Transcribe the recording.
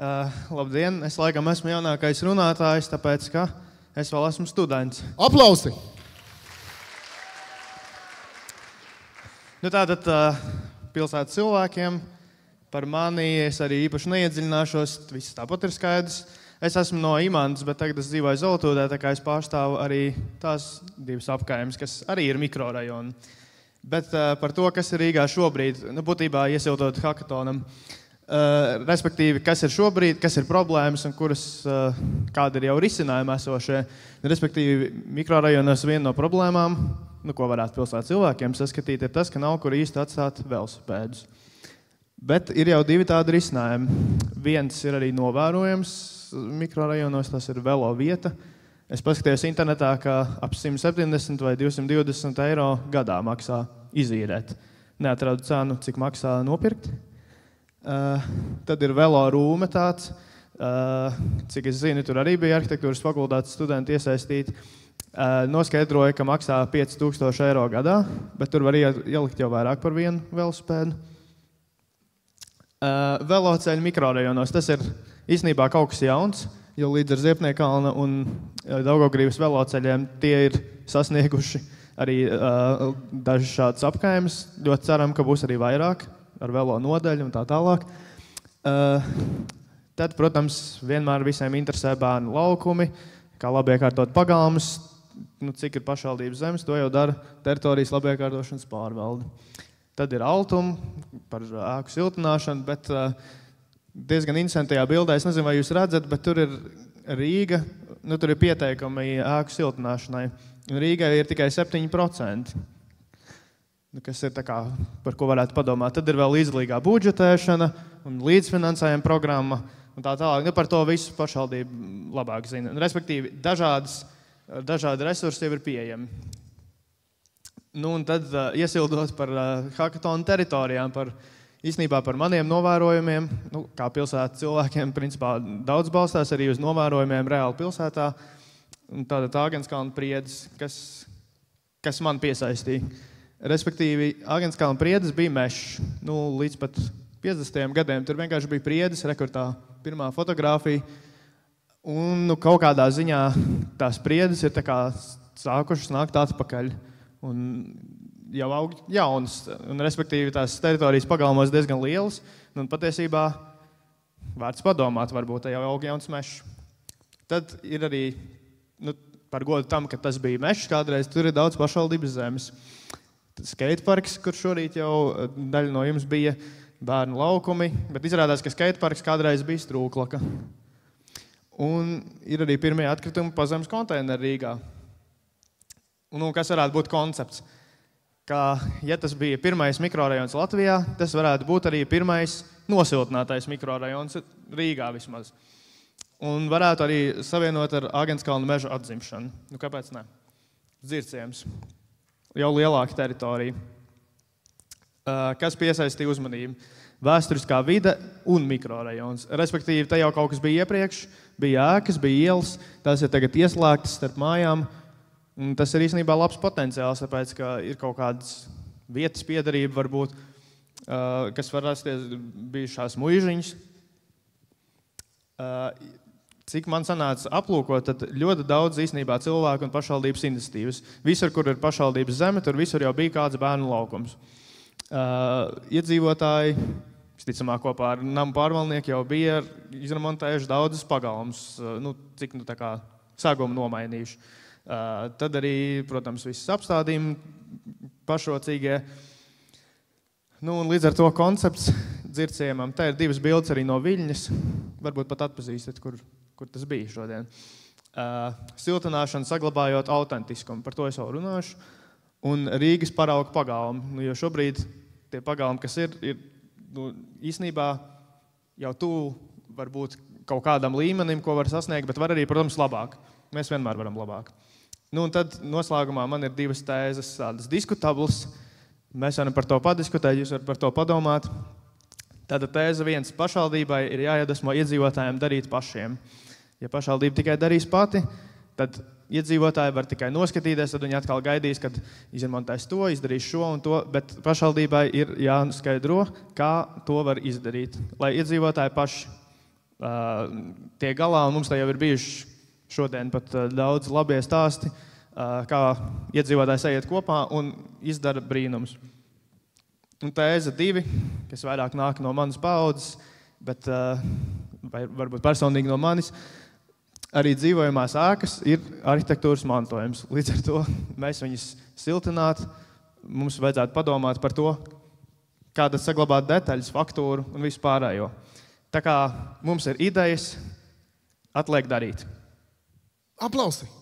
Labdien, es laikam esmu jaunākais runātājs, tāpēc, ka es vēl esmu students. Aplausi! Tātad pilsētas cilvēkiem par mani es arī īpaši neiedziļināšos, viss tāpat ir skaidrs. Es esmu no Imantas, bet tagad es dzīvoju Zoltūdē, tā kā es pārstāvu arī tās divas apkaimes, kas arī ir mikrorajoni. Bet par to, kas ir Rīgā šobrīd, būtībā iesiltot hakatonam, respektīvi, kas ir šobrīd, kas ir problēmas un kāda ir jau risinājumi esošie. Respektīvi, mikrorajonos viena no problēmām, ko varētu pilsētas cilvēkiem saskatīt, ir tas, ka nav kur īsti atstāt velosipēdus. Bet ir jau divi tādi risinājumi. Viens ir arī novērojams mikrorajonos, tas ir velo vieta. Es paskatījos internetā, ka ap 170 vai 220 eiro gadā maksā izīrēt. Neatradu cenu, cik maksā nopirkt. Tad ir velo rūme tāds. Cik es zinu, tur arī bija arhitektūras fakultātes studenti iesaistīti. Noskaidroja, ka maksā 5000 eiro gadā, bet tur var ielikt jau vairāk par vienu velosipēdu. Veloceļi mikrorajonos, tas ir īstenībā kaut kas jauns, jo līdz ar Ziepniekalna un Daugavgrības veloceļiem tie ir sasnieguši arī dažas šādas apkaimes. Ļoti ceram, ka būs arī vairāk ar velo nodaļu un tā tālāk. Tad, protams, vienmēr visiem interesē bērnu laukumi, kā labi iekārtot pagalmus, cik ir pašvaldības zemes, to jau dara teritorijas labiekārtošanas pārvalde. Tad ir altumi par ēku siltināšanu, bet diezgan interesantajā bildē, es nezinu, vai jūs redzat, bet tur ir Rīga, tur ir pieteikumi ēku siltināšanai. Rīgai ir tikai 7%, kas ir tā kā, par ko varētu padomāt. Tad ir vēl līdzdalīgā budžetēšana un līdzfinansējuma programma un tā tālāk. Par to visu pašvaldība labāk zina. Respektīvi, dažādi resursi jau ir pieejami. Un tad iesildot par hakatonu teritorijām, īstenībā par maniem novērojumiem, kā pilsētas cilvēkiem, principā daudz balstās arī uz novērojumiem reāli pilsētā. Tātad Āgenskalna priedes, kas man piesaistīja. Respektīvi, Āgenskalna priedes bija mešs. Līdz pat 50. gadiem tur vienkārši bija priedes, rekordā pirmā fotogrāfija. Un kaut kādā ziņā tās priedes ir tā kā sākušas nākt atpakaļ. Un jau aug jaunas, un respektīvi tās teritorijas pagalmos diezgan lielas, un patiesībā vērts padomāt, varbūt jau aug jauns mešs. Tad ir arī, par godu tam, ka tas bija mešs kādreiz, tur ir daudz pašvaldības zemes. Skateparks, kur šorīt jau daļa no jums bija bērnu laukumi, bet izrādās, ka skateparks kādreiz bija Strūklaka. Un ir arī pirmie atkritumi pazemes konteineri Rīgā. Kas varētu būt koncepts? Ka, ja tas bija pirmais mikrorajons Latvijā, tas varētu būt arī pirmais nosiltinātais mikrorajons Rīgā vismaz. Un varētu arī savienot ar Āgenskalna meža atzimšanu. Kāpēc ne? Dzirciems. Jau lielāka teritorija. Kas piesaistīja uzmanību? Vēsturiskā vide un mikrorajons. Respektīvi, te jau kaut kas bija iepriekš, bija ēkas, bija ielas, tās ir tagad ieslēgtas starp mājām. Un tas ir īstenībā labs potenciāls, tāpēc, ka ir kaut kādas vietas piederība varbūt, kas var rasties bijušās muižiņas. Cik man sanāca aplūkot, tad ļoti daudz īstenībā cilvēku un pašvaldības iniciatīvas. Visur, kur ir pašvaldības zeme, tur visur jau bija kāds bērnu laukums. Iedzīvotāji, visticamāk, kopā ar namu pārvaldnieku jau bija izremontējuši daudzas pagalmas, cik tā kā sāgumu nomainījuši. Tad arī, protams, visas apstādījumi pašrocīgie. Un līdz ar to koncepts dzirciemam. Te ir divas bildes arī no Viļņas. Varbūt pat atpazīstat, kur tas bija šodien. Siltināšana saglabājot autentiskumu. Par to es jau runāšu. Un Rīgas parauga pagalmi. Jo šobrīd tie pagalmi, kas ir īstenībā jau tuvu varbūt kaut kādam līmenim, ko var sasniegt, bet var arī, protams, labāk. Mēs vienmēr varam labāk. Un tad noslēgumā man ir divas tēzes, tādas diskutablas. Mēs varam par to padiskutēt, jūs varat par to padomāt. Tātad tēze 1. Pašvaldībai ir jāiedvesmo iedzīvotājiem darīt pašiem. Ja pašvaldība tikai darīs pati, tad iedzīvotāji var tikai noskatīties, tad viņi atkal gaidīs, kad izremontēs to, izdarīs šo un to, bet pašvaldībai ir jāskaidro, kā to var izdarīt, lai iedzīvotāji paši tiek galā, un mums tā jau ir bijuši šodien pat daudz labie stāsti, kā iedzīvotāji sajiet kopā un izdara brīnums. Un tēze 2, kas vairāk nāk no manas paaudzes, bet vai varbūt personīgi no manis, arī dzīvojamās ēkas ir arhitektūras mantojums. Līdz ar to mēs viņus siltināt, mums vajadzētu padomāt par to, kā tad saglabāt detaļas, faktūru un visu pārējo. Tā kā mums ir idejas, atliek darīt. Aplausi!